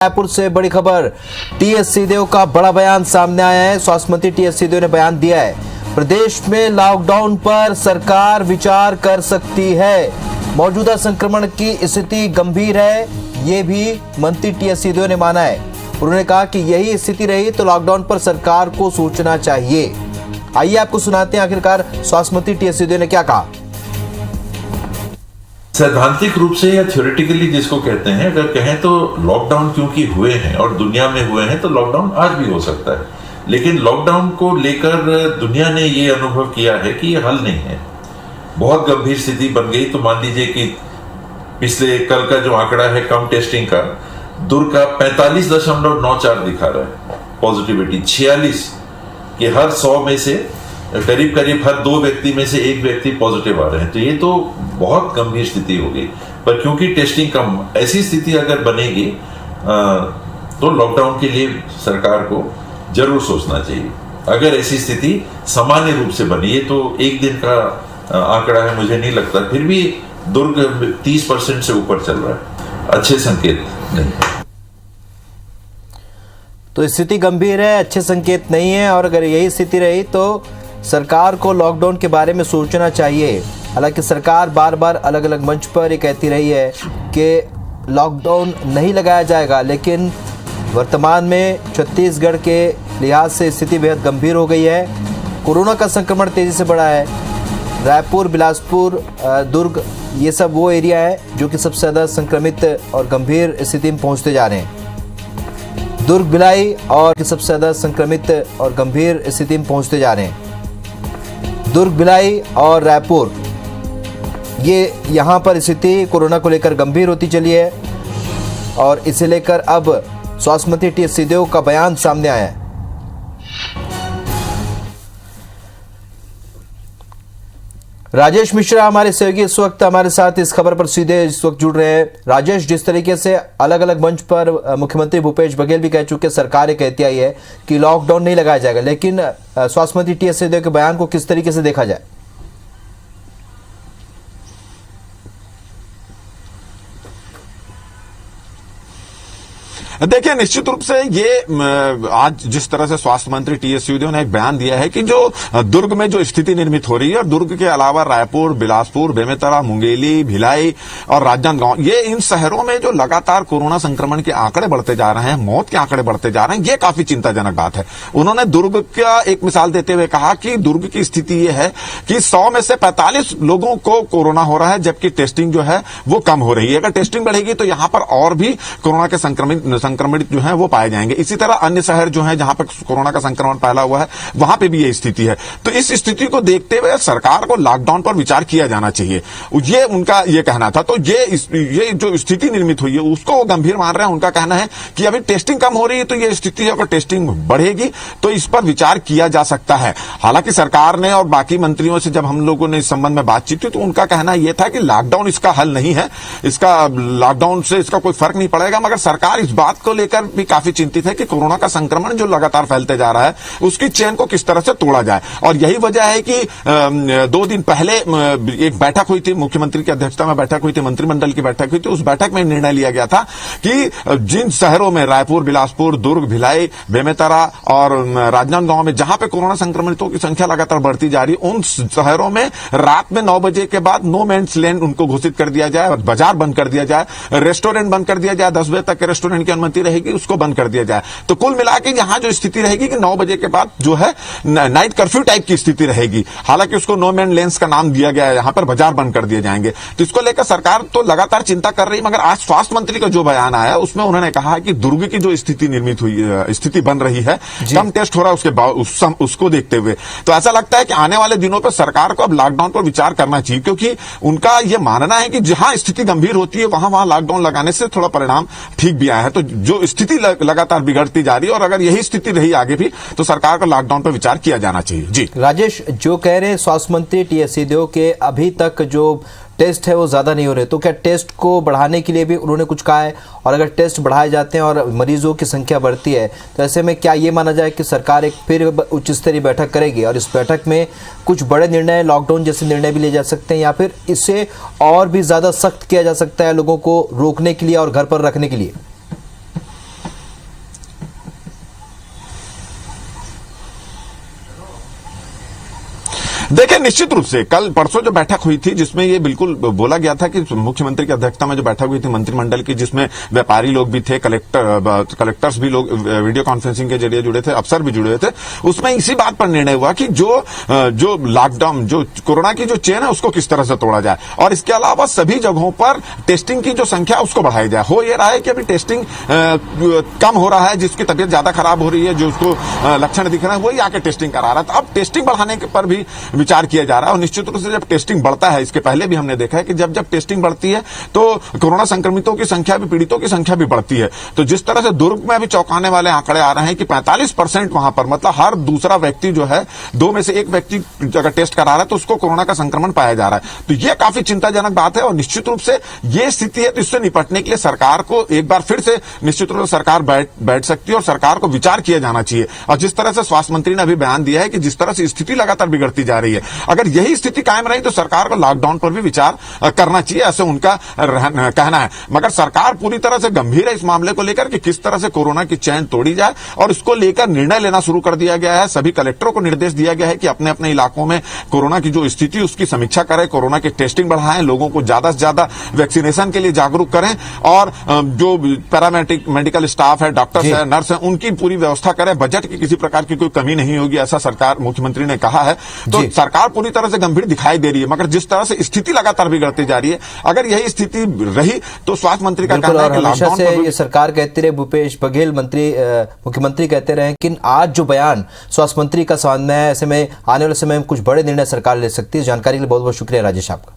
रायपुर से बड़ी खबर। टीएस सिंहदेव का बड़ा बयान सामने आया है। स्वास्थ्य मंत्री टीएस सिंहदेव ने बयान दिया है, प्रदेश में लॉकडाउन पर सरकार विचार कर सकती है। मौजूदा संक्रमण की स्थिति गंभीर है, ये भी मंत्री टीएस सिंहदेव ने माना है। उन्होंने कहा कि यही स्थिति रही तो लॉकडाउन पर सरकार को सोचना चाहिए। आइए आपको सुनाते हैं आखिरकार स्वास्थ्य मंत्री टीएस सिंहदेव ने क्या कहा। सैद्धांतिक रूप से या थ्योरेटिकली जिसको कहते हैं, अगर कहें तो लॉकडाउन क्योंकि हुए हैं और दुनिया में हुए हैं तो लॉकडाउन आज भी हो सकता है, लेकिन लॉकडाउन को लेकर दुनिया ने ये अनुभव किया है कि ये हल नहीं है। बहुत गंभीर स्थिति बन गई तो मान लीजिए कि पिछले कल का जो आंकड़ा है कम टेस्टिंग का, दुर्ग का 45.94 दिखा रहा है पॉजिटिविटी, 46 कि हर 100 में से करीब करीब हर 2 व्यक्ति में से 1 व्यक्ति पॉजिटिव आ रहे हैं। तो ये तो बहुत गंभीर स्थिति हो गई। पर क्योंकि टेस्टिंग कम, ऐसी स्थिति अगर बनेगी तो लॉकडाउन के लिए सरकार को जरूर सोचना चाहिए। अगर ऐसी स्थिति सामान्य रूप से बनी है तो 1 दिन का आंकड़ा है, मुझे नहीं लगता, फिर भी दुर्ग 30% से ऊपर चल रहा है, अच्छे संकेत नहीं है। तो स्थिति गंभीर है, अच्छे संकेत नहीं है, और अगर यही स्थिति रही तो सरकार को लॉकडाउन के बारे में सोचना चाहिए। हालांकि सरकार बार बार अलग अलग मंच पर ये कहती रही है कि लॉकडाउन नहीं लगाया जाएगा, लेकिन वर्तमान में छत्तीसगढ़ के लिहाज से स्थिति बेहद गंभीर हो गई है। कोरोना का संक्रमण तेजी से बढ़ा है। रायपुर, बिलासपुर, दुर्ग, ये सब वो एरिया है जो कि सबसे ज़्यादा संक्रमित और गंभीर स्थिति में पहुँचते जा रहे हैं। दुर्ग, भिलाई और सबसे ज़्यादा संक्रमित और गंभीर स्थिति में पहुँचते जा रहे हैं। दुर्ग, भिलाई और रायपुर, ये यहाँ पर स्थिति कोरोना को लेकर गंभीर होती चली है, और इसे लेकर अब स्वास्थ्य मंत्री टीएस सिंहदेव का बयान सामने आया है। राजेश मिश्रा हमारे सहयोगी इस वक्त हमारे साथ इस खबर पर सीधे इस वक्त जुड़ रहे हैं। राजेश, जिस तरीके से अलग अलग मंच पर मुख्यमंत्री भूपेश बघेल भी कह चुके, सरकार कहती आई है कि लॉकडाउन नहीं लगाया जाएगा, लेकिन स्वास्थ्य मंत्री टीएस सिंहदेव के बयान को किस तरीके से देखा जाए? देखिए, निश्चित रूप से ये आज जिस तरह से स्वास्थ्य मंत्री टीएस सिंहदेव ने एक बयान दिया है कि जो दुर्ग में जो स्थिति निर्मित हो रही है, और दुर्ग के अलावा रायपुर, बिलासपुर, बेमेतरा, मुंगेली, भिलाई और राजनांदगांव, ये इन शहरों में जो लगातार कोरोना संक्रमण के आंकड़े बढ़ते जा रहे हैं, मौत के आंकड़े बढ़ते जा रहे हैं, ये काफी चिंताजनक बात है। उन्होंने दुर्ग का एक मिसाल देते हुए कहा कि दुर्ग की स्थिति ये है कि 100 में से 45 लोगों को कोरोना हो रहा है, जबकि टेस्टिंग जो है वो कम हो रही है। अगर टेस्टिंग बढ़ेगी तो यहां पर और भी कोरोना के संक्रमित जो है वो पाए जाएंगे। इसी तरह अन्य शहर जो है जहां पर कोरोना का संक्रमण फैला हुआ है, वहां पे भी ये स्थिति है। तो इस स्थिति को देखते हुए सरकार को लॉकडाउन पर विचार किया जाना चाहिए, ये उनका ये कहना था। तो ये जो स्थिति निर्मित हुई है उसको वो गंभीर मान रहे हैं। उनका कहना है कि अभी टेस्टिंग कम हो रही है, तो ये स्थिति अगर टेस्टिंग बढ़ेगी तो इस पर विचार किया जा सकता है। हालांकि सरकार ने और बाकी मंत्रियों से जब हम लोगों ने इस संबंध में बातचीत की तो उनका कहना यह था कि लॉकडाउन इसका हल नहीं है, इसका लॉकडाउन से इसका कोई फर्क नहीं पड़ेगा। मगर सरकार इस बात को लेकर भी काफी चिंतित है कि कोरोना का संक्रमण जो लगातार फैलते जा रहा है उसकी चेन को किस तरह से तोड़ा जाए। और यही वजह है कि 2 दिन पहले एक बैठक हुई थी, मुख्यमंत्री की अध्यक्षता में बैठक हुई थी, मंत्रिमंडल की बैठक हुई थी। उस बैठक में निर्णय लिया गया था कि जिन शहरों में रायपुर, बिलासपुर, दुर्ग, भिलाई, बेमेतरा और राजनांदगांव में जहां पे कोरोना संक्रमितों की संख्या लगातार बढ़ती जा रही है, उन शहरों में रात में 9 बजे के बाद नो मैन्स लैंड उनको घोषित कर दिया जाए, बाजार बंद कर दिया जाए, रेस्टोरेंट बंद कर दिया जाए, 10 बजे तक के रेस्टोरेंट की अनुमति रहेगी, उसको बंद कर दिया जाए। तो कुल मिलाकर यहां जो स्थिति रहेगी कि 9 बजे के बाद जो है नाइट कर्फ्यू टाइप की स्थिति रहेगी। हालांकि उसको नो मैन लैंड का नाम दिया गया है, यहां पर बाजार बंद कर दिए जाएंगे। तो इसको लेकर सरकार तो लगातार चिंता कर रही, मगर आज स्वास्थ्य मंत्री का जो बयान आया उसमें उन्होंने कहा है कि दुर्ग की जो स्थिति निर्मित हुई, स्थिति बन रही है, कम टेस्ट हो रहा है, उसको देखते हुए तो ऐसा लगता है कि आने वाले दिनों पर सरकार को अब लॉकडाउन पर विचार करना चाहिए, क्योंकि उनका यह मानना है कि जहां स्थिति गंभीर होती है वहां लॉकडाउन लगाने से थोड़ा परिणाम ठीक भी आया है। तो जो स्थिति लगातार बिगड़ती जा रही है और अगर यही स्थिति रही आगे भी तो सरकार को लॉकडाउन पर विचार किया जाना चाहिए। जी राजेश, जो कह रहे हैं स्वास्थ्य मंत्री टीएस सिंहदेव के अभी तक जो टेस्ट है वो ज़्यादा नहीं हो रहे, तो क्या टेस्ट को बढ़ाने के लिए भी उन्होंने कुछ कहा है? और अगर टेस्ट बढ़ाए जाते हैं और मरीजों की संख्या बढ़ती है तो ऐसे में क्या ये माना जाए कि सरकार एक फिर उच्च स्तरीय बैठक करेगी और इस बैठक में कुछ बड़े निर्णय, लॉकडाउन जैसे निर्णय भी लिए जा सकते हैं, या फिर इससे और भी ज़्यादा सख्त किया जा सकता है लोगों को रोकने के लिए और घर पर रखने के लिए? देखिए, निश्चित रूप से कल परसों जो बैठक हुई थी जिसमें ये बिल्कुल बोला गया था कि मुख्यमंत्री की अध्यक्षता में जो बैठक हुई थी मंत्रिमंडल की, जिसमें व्यापारी लोग भी थे, कलेक्टर्स भी लोग वीडियो कॉन्फ्रेंसिंग के जरिए जुड़े थे, अफसर भी जुड़े हुए थे, उसमें इसी बात पर निर्णय हुआ कि जो लॉकडाउन, जो कोरोना की जो चेन है उसको किस तरह से तोड़ा जाए और इसके अलावा सभी जगहों पर टेस्टिंग की जो संख्या उसको बढ़ाई जाए। हो ये रहा है कि अभी टेस्टिंग कम हो रहा है, जिसकी तबीयत ज्यादा खराब हो रही है, जो उसको लक्षण दिख रहे हैं वही आके टेस्टिंग करा रहा है। तो अब टेस्टिंग बढ़ाने के पर भी विचार किया जा रहा है और निश्चित रूप से जब टेस्टिंग बढ़ता है, इसके पहले भी हमने देखा है कि जब टेस्टिंग बढ़ती है तो कोरोना संक्रमितों की संख्या भी, पीड़ितों की संख्या भी बढ़ती है। तो जिस तरह से दुर्ग में अभी चौंकाने वाले आंकड़े आ रहे हैं कि 45% वहां पर, मतलब हर दूसरा व्यक्ति जो है, 2 में से 1 व्यक्ति अगर टेस्ट करा रहा है तो उसको कोरोना का संक्रमण पाया जा रहा है। तो यह काफी चिंताजनक बात है और निश्चित रूप से यह स्थिति है तो इससे निपटने के लिए सरकार को एक बार फिर से निश्चित रूप से सरकार बैठ सकती है और सरकार को विचार किया जाना चाहिए। और जिस तरह से स्वास्थ्य मंत्री ने अभी बयान दिया है कि जिस तरह से स्थिति लगातार बिगड़ती जा रही है, अगर यही स्थिति कायम रही तो सरकार को लॉकडाउन पर भी विचार करना चाहिए, ऐसे उनका कहना है। मगर सरकार पूरी तरह से गंभीर है इस मामले को लेकर कि किस तरह से कोरोना की चैन तोड़ी जाए और इसको लेकर निर्णय लेना शुरू कर दिया गया है। सभी कलेक्टरों को निर्देश दिया गया है कि अपने अपने इलाकों में कोरोना की जो स्थिति उसकी समीक्षा करें, कोरोना की टेस्टिंग बढ़ाएं, लोगों को ज्यादा से ज्यादा वैक्सीनेशन के लिए जागरूक करें और जो मेडिकल स्टाफ है, डॉक्टर्स है, नर्स है, उनकी पूरी व्यवस्था करें। बजट की किसी प्रकार की कोई कमी नहीं होगी, ऐसा सरकार, मुख्यमंत्री ने कहा है। तो सरकार पूरी तरह से गंभीर दिखाई दे रही है, मगर जिस तरह से स्थिति लगातार बिगड़ती जा रही है, अगर यही स्थिति रही तो स्वास्थ्य मंत्री का कहना है कि लॉकडाउन से ये सरकार कहती रहे, भूपेश बघेल मुख्यमंत्री कहते रहे, लेकिन आज जो बयान स्वास्थ्य मंत्री का सामने है, ऐसे में आने वाले समय में कुछ बड़े निर्णय सरकार ले सकती है। जानकारी के लिए बहुत बहुत शुक्रिया राजेश आपका।